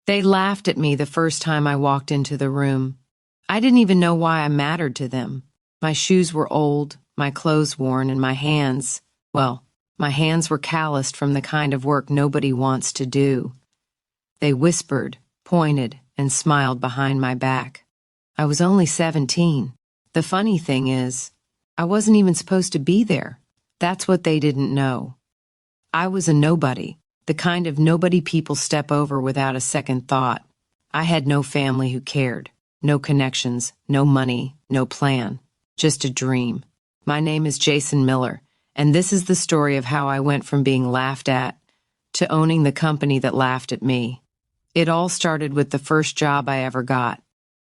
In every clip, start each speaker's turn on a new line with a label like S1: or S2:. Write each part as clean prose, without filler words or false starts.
S1: They laughed at me the first time I walked into the room. I didn't even know why I mattered to them. My shoes were old, my clothes worn, and my hands were calloused from the kind of work nobody wants to do. They whispered, pointed, and smiled behind my back. I was only 17. The funny thing is, I wasn't even supposed to be there. That's what they didn't know. I was a nobody, the kind of nobody people step over without a second thought. I had no family who cared, no connections, no money, no plan, just a dream. My name is Jason Miller, and this is the story of how I went from being laughed at to owning the company that laughed at me. It all started with the first job I ever got.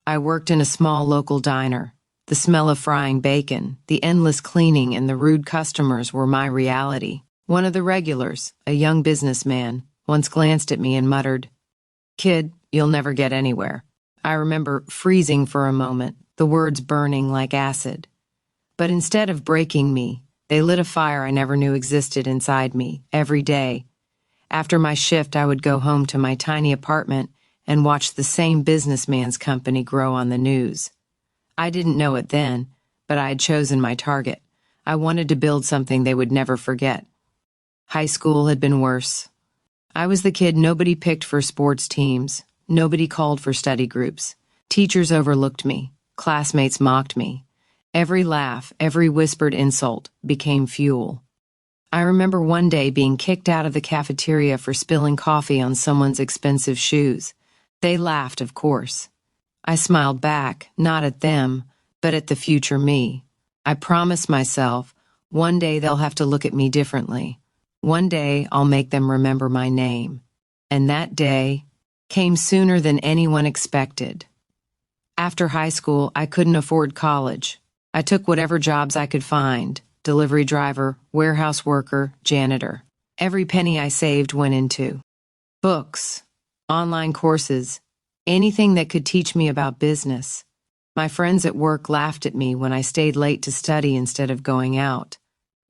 S1: I worked in a small local diner. The smell of frying bacon, the endless cleaning, and the rude customers were my reality. One of the regulars, a young businessman, once glanced at me and muttered, "Kid, you'll never get anywhere." I remember freezing for a moment, the words burning like acid. But instead of breaking me, they lit a fire I never knew existed inside me, every day. After my shift, I would go home to my tiny apartment and watch the same businessman's company grow on the news. I didn't know it then, but I had chosen my target. I wanted to build something they would never forget. High school had been worse. I was the kid nobody picked for sports teams. Nobody called for study groups. Teachers overlooked me. Classmates mocked me. Every laugh, every whispered insult became fuel. I remember one day being kicked out of the cafeteria for spilling coffee on someone's expensive shoes. They laughed, of course. I smiled back, not at them, but at the future me. I promised myself, one day they'll have to look at me differently. One day I'll make them remember my name. And that day came sooner than anyone expected. After high school, I couldn't afford college. I took whatever jobs I could find: delivery driver, warehouse worker, janitor. Every penny I saved went into books, online courses, anything that could teach me about business. My friends at work laughed at me when I stayed late to study instead of going out.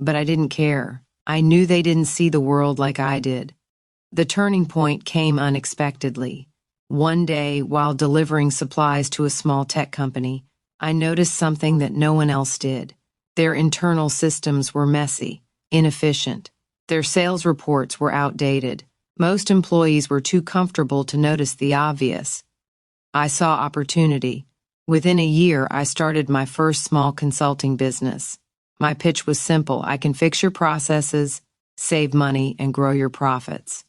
S1: But I didn't care. I knew they didn't see the world like I did. The turning point came unexpectedly. One day, while delivering supplies to a small tech company, I noticed something that no one else did. Their internal systems were messy, inefficient. Their sales reports were outdated. Most employees were too comfortable to notice the obvious. I saw opportunity. Within a year, I started my first small consulting business. My pitch was simple: I can fix your processes, save money, and grow your profits.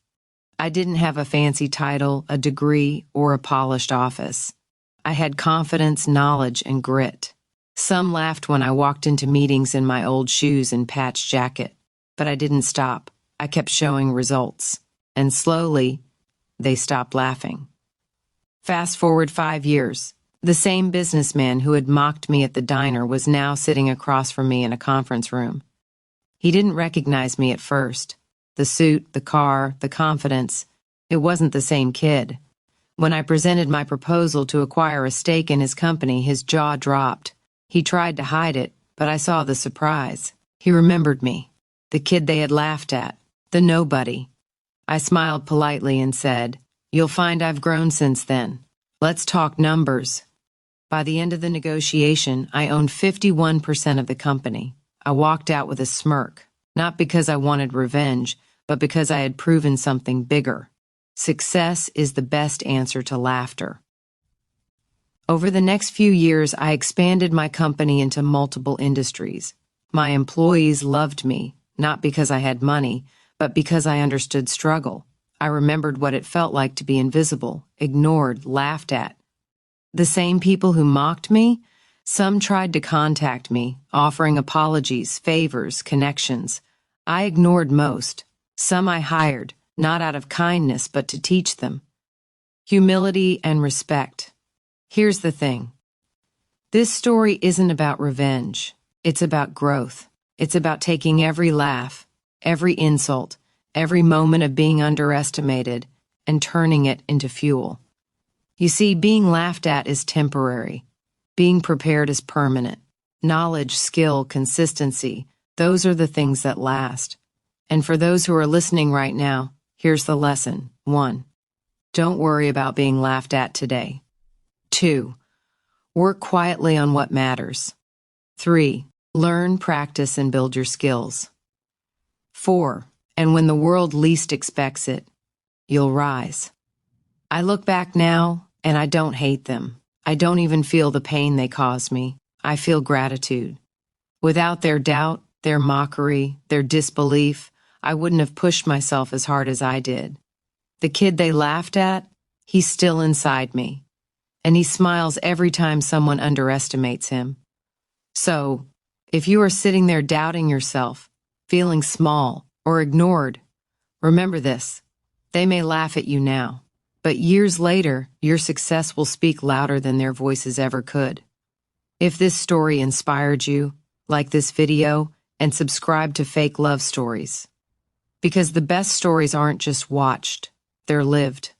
S1: I didn't have a fancy title, a degree, or a polished office. I had confidence, knowledge, and grit. Some laughed when I walked into meetings in my old shoes and patched jacket, but I didn't stop. I kept showing results. And slowly, they stopped laughing. Fast forward 5 years. The same businessman who had mocked me at the diner was now sitting across from me in a conference room. He didn't recognize me at first. The suit, the car, the confidence. It wasn't the same kid. When I presented my proposal to acquire a stake in his company, his jaw dropped. He tried to hide it, but I saw the surprise. He remembered me. The kid they had laughed at. The nobody. I smiled politely and said, "You'll find I've grown since then. Let's talk numbers." By the end of the negotiation, I owned 51% of the company. I walked out with a smirk, not because I wanted revenge, but because I had proven something bigger. Success is the best answer to laughter. Over the next few years, I expanded my company into multiple industries. My employees loved me, not because I had money, but because I understood struggle. I remembered what it felt like to be invisible, ignored, laughed at. The same people who mocked me, some tried to contact me, offering apologies, favors, connections. I ignored most. Some I hired, not out of kindness, but to teach them. Humility and respect. Here's the thing. This story isn't about revenge. It's about growth. It's about taking every laugh, every insult, every moment of being underestimated, and turning it into fuel. You see, being laughed at is temporary. Being prepared is permanent. Knowledge, skill, consistency, those are the things that last. And for those who are listening right now, here's the lesson. 1. Don't worry about being laughed at today. 2. Work quietly on what matters. 3. Learn, practice, and build your skills. 4. And when the world least expects it, you'll rise. I look back now, and I don't hate them. I don't even feel the pain they caused me. I feel gratitude. Without their doubt, their mockery, their disbelief, I wouldn't have pushed myself as hard as I did. The kid they laughed at, he's still inside me, and he smiles every time someone underestimates him. So, if you are sitting there doubting yourself, feeling small or ignored, remember this: they may laugh at you now, but years later, your success will speak louder than their voices ever could. If this story inspired you, like this video and subscribe to Fake Love Stories. Because the best stories aren't just watched, they're lived.